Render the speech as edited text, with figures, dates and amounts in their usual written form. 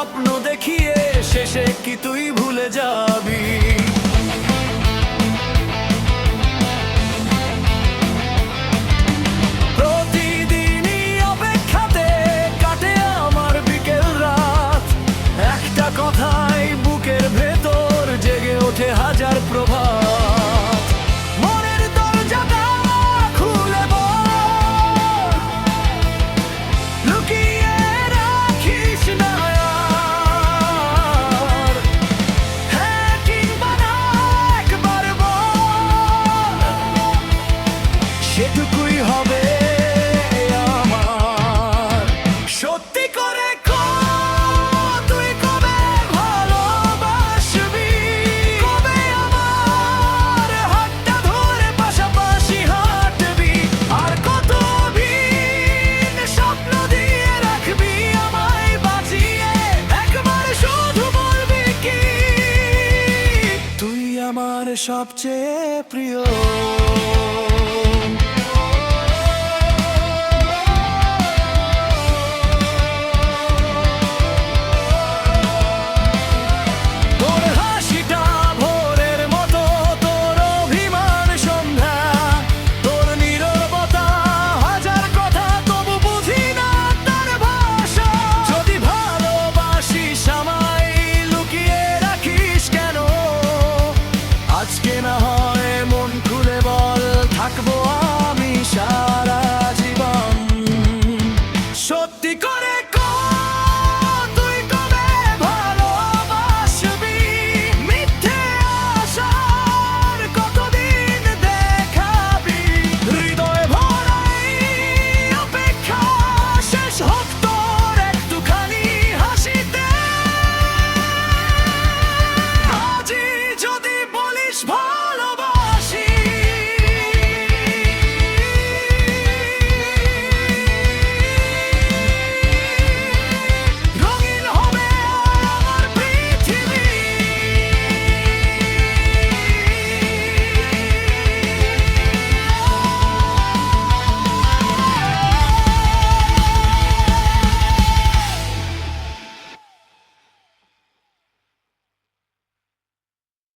স্বপ্ন দেখিয়ে শেষে কি তুই ভুলে যাবি? প্রতিদিনই অপেক্ষাতে কাটে আমার বিকেল রাত, একটা কথাই বুকের ভেতর জেগে ওঠে হাজার প্রভাত। মনের দরজাটা খুলে বল, লুকিয়ে রাখিস না আর। হ্যাঁ কিংবা না একবার বল, সেটুকুই হবে আমার। সত্যি করে কর, তুই কবে ভালোবাসবি? কবে আমার হাতটা ধরে পাশাপাশি হাঁটবি? আর কতদিন স্বপ্ন দিয়ে রাখবি আমায় বাঁচিয়ে? একবার শুধু বলবি কি তুই আমার সবচেয়ে প্রিয়?